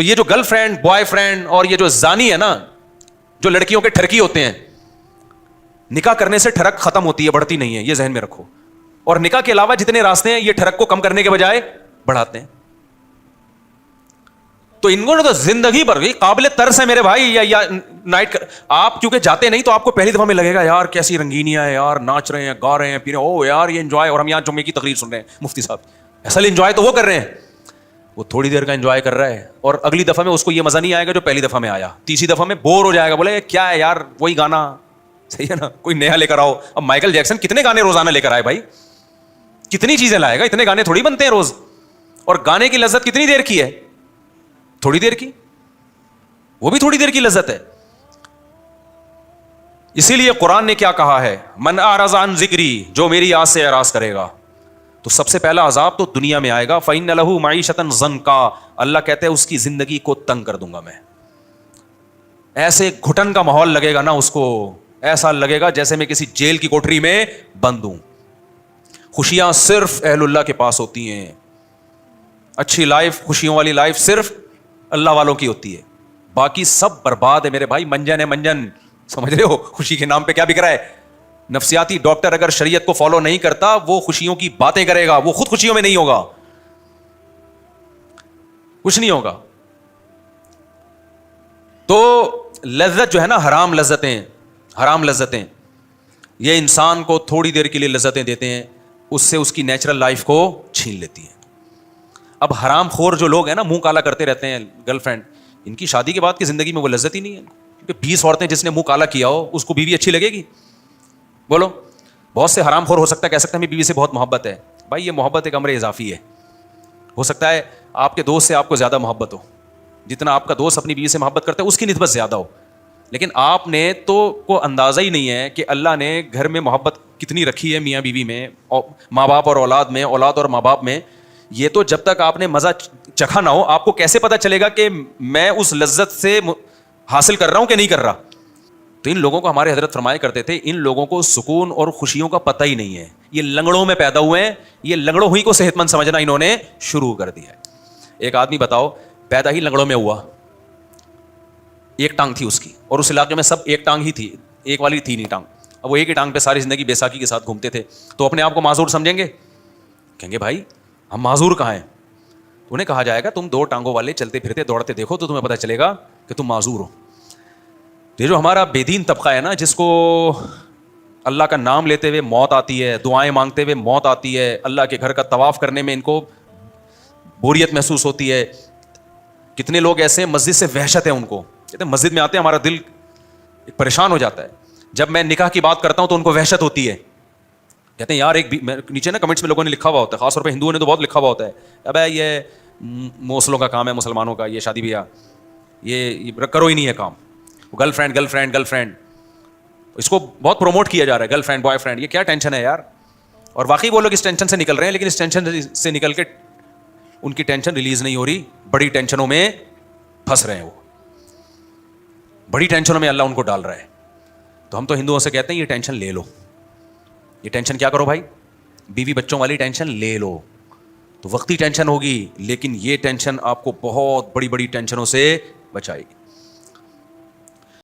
تو یہ جو گرل فرینڈ بوائے فرینڈ اور یہ جو زانی ہے نا, جو لڑکیوں کے ٹھرکی ہوتے ہیں, نکاح کرنے سے ٹھرک ختم ہوتی ہے, بڑھتی نہیں ہے, یہ ذہن میں رکھو. اور نکاح کے علاوہ جتنے راستے ہیں یہ ٹھرک کو کم کرنے کے بجائے بڑھاتے ہیں. تو ان کو تو زندگی بھر گئی قابل ترس ہے میرے بھائی. یا نائٹ آپ کیونکہ جاتے نہیں تو آپ کو پہلی دفعہ میں لگے گا یار کیسی رنگینیاں ہیں یار, ناچ رہے ہیں, گا رہے ہیں, پی رہے ہیں, او یار یہ انجوائے. اور ہم یہاں جمعے کی تقریر سن رہے ہیں مفتی صاحب, اصل انجوائے تو وہ کر رہے ہیں, وہ تھوڑی دیر کا انجوائے کر رہا ہے, اور اگلی دفعہ میں اس کو یہ مزہ نہیں آئے گا جو پہلی دفعہ میں آیا. تیسری دفعہ میں بور ہو جائے گا, بولے کیا ہے یار وہی گانا, صحیح ہے نا, کوئی نیا لے کر آؤ. اب مائیکل جیکسن کتنے گانے روزانہ لے کر آئے بھائی, کتنی چیزیں لائے گا, اتنے گانے تھوڑی بنتے ہیں روز. اور گانے کی لذت کتنی دیر کی ہے, تھوڑی دیر کی, وہ بھی تھوڑی دیر کی لذت ہے. اسی لیے قرآن نے کیا کہا ہے, من اعرض عن ذکری, جو میری یاد سے اعراض کرے گا تو سب سے پہلا عذاب تو دنیا میں آئے گا. فإن له معیشۃ ضنکا, اللہ کہتے ہیں اس کی زندگی کو تنگ کر دوں گا میں. ایسے گھٹن کا ماحول لگے گا نا اس کو, ایسا لگے گا جیسے میں کسی جیل کی کوٹری میں بند ہوں. خوشیاں صرف اہل اللہ کے پاس ہوتی ہیں, اچھی لائف, خوشیوں والی لائف صرف اللہ والوں کی ہوتی ہے, باقی سب برباد ہے میرے بھائی. منجن ہے منجن, سمجھ رہے ہو, خوشی کے نام پہ کیا بک رہا ہے. نفسیاتی ڈاکٹر اگر شریعت کو فالو نہیں کرتا وہ خوشیوں کی باتیں کرے گا, وہ خود خوشیوں میں نہیں ہوگا, کچھ نہیں ہوگا. تو لذت جو ہے نا, حرام لذتیں یہ انسان کو تھوڑی دیر کے لیے لذتیں دیتے ہیں, اس سے اس کی نیچرل لائف کو چھین لیتی ہیں. اب حرام خور جو لوگ ہیں نا, منہ کالا کرتے رہتے ہیں گرل فرینڈ, ان کی شادی کے بعد کی زندگی میں وہ لذت ہی نہیں ہے, کیونکہ 20 عورتیں جس نے منہ کالا کیا ہو اس کو بیوی اچھی لگے گی. بولو, بہت سے حرام خور ہو سکتا ہے کہہ سکتے ہیں ہمیں بیوی سے بہت محبت ہے. بھائی یہ محبت ایک امر اضافی ہے. ہو سکتا ہے آپ کے دوست سے آپ کو زیادہ محبت ہو, جتنا آپ کا دوست اپنی بیوی سے محبت کرتا ہے اس کی نسبت زیادہ ہو, لیکن آپ نے تو کو اندازہ ہی نہیں ہے کہ اللہ نے گھر میں محبت کتنی رکھی ہے میاں بیوی میں, ماں باپ اور اولاد میں, اولاد اور ماں باپ میں. یہ تو جب تک آپ نے مزہ چکھا نہ ہو آپ کو کیسے پتا چلے گا کہ میں اس لذت سے حاصل کر رہا ہوں کہ نہیں کر رہا. تو ان لوگوں کو ہمارے حضرت فرمایا کرتے تھے, ان لوگوں کو سکون اور خوشیوں کا پتہ ہی نہیں ہے, یہ لنگڑوں میں پیدا ہوئے ہیں, یہ لنگڑوں ہوئی کو صحت مند سمجھنا انہوں نے شروع کر دیا ہے. ایک آدمی بتاؤ پیدا ہی لنگڑوں میں ہوا, ایک ٹانگ تھی اس کی, اور اس علاقے میں سب ایک ٹانگ ہی تھی, ایک والی تھی نہیں ٹانگ. اب وہ ایک ہی ٹانگ پہ ساری زندگی بیساکھی کے ساتھ گھومتے تھے, تو اپنے آپ کو معذور سمجھیں گے, کہیں گے بھائی ہم معذور کہاں ہیں. انہیں کہا جائے گا تم 2 ٹانگوں والے چلتے پھرتے دوڑتے دیکھو تو تمہیں پتہ چلے گا کہ تم معذور ہو. یہ جو ہمارا بے دین طبقہ ہے نا, جس کو اللہ کا نام لیتے ہوئے موت آتی ہے, دعائیں مانگتے ہوئے موت آتی ہے, اللہ کے گھر کا طواف کرنے میں ان کو بوریت محسوس ہوتی ہے. کتنے لوگ ایسے ہیں مسجد سے وحشت ہے ان کو, کہتے ہیں مسجد میں آتے ہیں ہمارا دل پریشان ہو جاتا ہے. جب میں نکاح کی بات کرتا ہوں تو ان کو وحشت ہوتی ہے, کہتے ہیں یار ایک نیچے نا کمنٹس میں لوگوں نے لکھا ہوا ہوتا ہے, خاص طور پہ ہندوؤں نے تو بہت لکھا ہوا ہوتا ہے, اب یہ موسلوں کا کام ہے مسلمانوں کا, یہ شادی بیاہ یہ کرو ہی نہیں ہے کام. گرل فرینڈ اس کو بہت پروموٹ کیا جا رہا ہے, گرل فرینڈ بوائے فرینڈ, یہ کیا ٹینشن ہے یار. اور واقعی وہ لوگ اس ٹینشن سے نکل رہے ہیں, لیکن اس ٹینشن سے نکل کے ان کی ٹینشن ریلیز نہیں ہو رہی, بڑی ٹینشنوں میں پھنس رہے ہیں, وہ بڑی ٹینشنوں میں اللہ ان کو ڈال رہا ہے. تو ہم تو ہندوؤں سے کہتے ہیں یہ ٹینشن لے لو, یہ ٹینشن کیا کرو بھائی, بیوی بچوں والی ٹینشن لے لو. تو وقتی ٹینشن ہوگی لیکن یہ ٹینشن آپ کو بہت بڑی بڑی ٹینشنوں سے بچائے گی.